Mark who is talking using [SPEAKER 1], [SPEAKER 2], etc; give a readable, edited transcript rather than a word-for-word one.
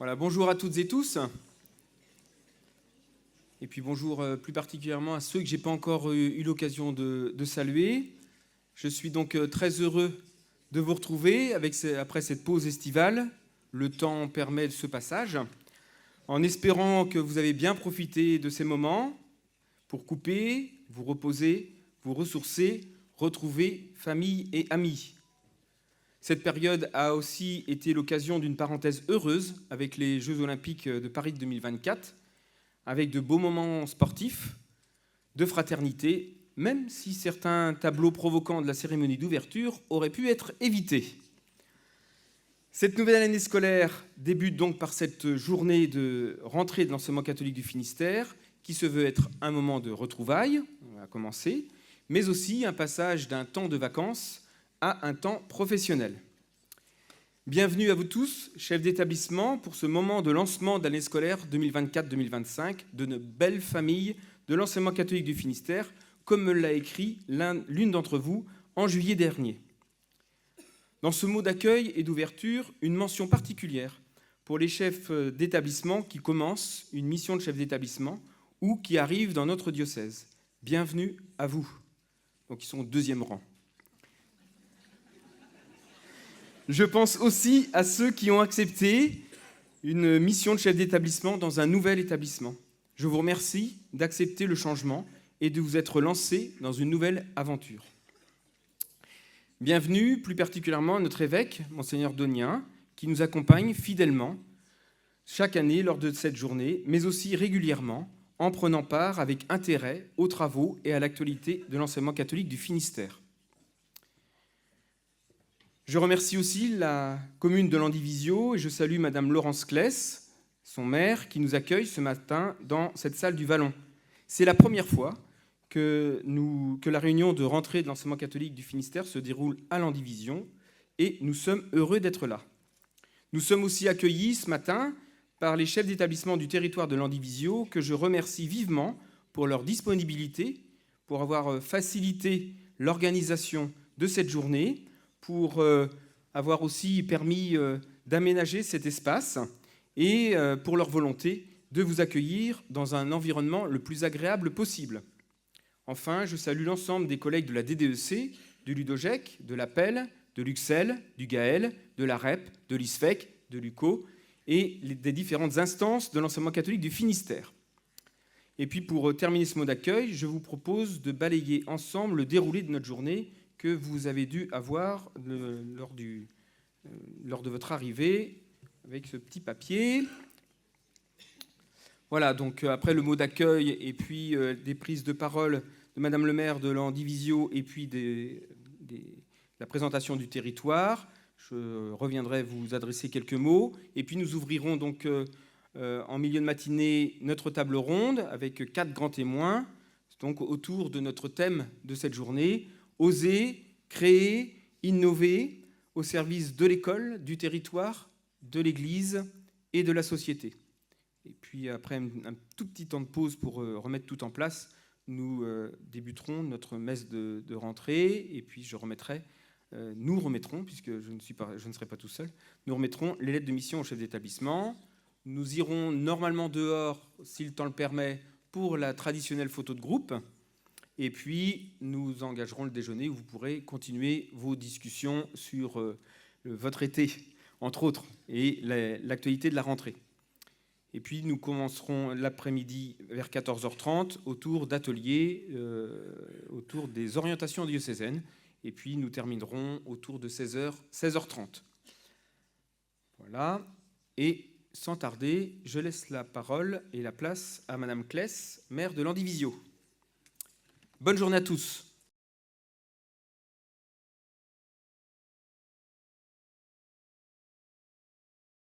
[SPEAKER 1] Voilà, bonjour à toutes et tous. Et puis bonjour plus particulièrement à ceux que je n'ai pas encore eu l'occasion de saluer. Je suis donc très heureux de vous retrouver après cette pause estivale. Le temps permet ce passage. En espérant que vous avez bien profité de ces moments pour couper, vous reposer, vous ressourcer, retrouver famille et amis. Cette période a aussi été l'occasion d'une parenthèse heureuse avec les Jeux Olympiques de Paris 2024, avec de beaux moments sportifs, de fraternité, même si certains tableaux provoquants de la cérémonie d'ouverture auraient pu être évités. Cette nouvelle année scolaire débute donc par cette journée de rentrée de l'enseignement catholique du Finistère, qui se veut être un moment de retrouvailles, on va commencer, mais aussi un passage d'un temps de vacances à un temps professionnel. Bienvenue à vous tous, chefs d'établissement, pour ce moment de lancement de l'année scolaire 2024-2025 de nos belles familles de l'enseignement catholique du Finistère, comme me l'a écrit l'une d'entre vous en juillet dernier. Dans ce mot d'accueil et d'ouverture, une mention particulière pour les chefs d'établissement qui commencent une mission de chef d'établissement ou qui arrivent dans notre diocèse. Bienvenue à vous. Donc ils sont au deuxième rang. Je pense aussi à ceux qui ont accepté une mission de chef d'établissement dans un nouvel établissement. Je vous remercie d'accepter le changement et de vous être lancés dans une nouvelle aventure. Bienvenue plus particulièrement à notre évêque, Monseigneur Donien, qui nous accompagne fidèlement chaque année lors de cette journée, mais aussi régulièrement, en prenant part avec intérêt aux travaux et à l'actualité de l'enseignement catholique du Finistère. Je remercie aussi la commune de Landivisiau et je salue Madame Laurence Kless, son maire, qui nous accueille ce matin dans cette salle du Vallon. C'est la première fois que la réunion de rentrée de l'enseignement catholique du Finistère se déroule à Landivisiau et nous sommes heureux d'être là. Nous sommes aussi accueillis ce matin par les chefs d'établissement du territoire de Landivisiau que je remercie vivement pour leur disponibilité, pour avoir facilité l'organisation de cette journée, pour avoir aussi permis d'aménager cet espace et pour leur volonté de vous accueillir dans un environnement le plus agréable possible. Enfin, je salue l'ensemble des collègues de la DDEC, du Ludogec, de l'Appel, de l'Uxel, du GAEL, de la REP, de l'ISFEC, de l'UCO et des différentes instances de l'enseignement catholique du Finistère. Et puis pour terminer ce mot d'accueil, je vous propose de balayer ensemble le déroulé de notre journée que vous avez dû avoir lors de votre arrivée avec ce petit papier. Voilà, donc après le mot d'accueil et puis des prises de parole de Madame le maire de Landivisiau et puis la présentation du territoire, je reviendrai vous adresser quelques mots. Et puis nous ouvrirons donc en milieu de matinée notre table ronde avec 4 grands témoins, donc autour de notre thème de cette journée, oser, créer, innover au service de l'école, du territoire, de l'Église et de la société. Et puis après un tout petit temps de pause pour remettre tout en place, nous débuterons notre messe de rentrée et puis nous remettrons, puisque je ne serai pas tout seul, nous remettrons les lettres de mission au chef d'établissement. Nous irons normalement dehors, si le temps le permet, pour la traditionnelle photo de groupe. Et puis, nous engagerons le déjeuner où vous pourrez continuer vos discussions sur votre été, entre autres, et l'actualité de la rentrée. Et puis, nous commencerons l'après-midi vers 14h30 autour d'ateliers, autour des orientations diocésaines. Et puis, nous terminerons autour de 16h30. Voilà. Et sans tarder, je laisse la parole et la place à Madame Kless, maire de Landivisiau. Bonne journée à tous.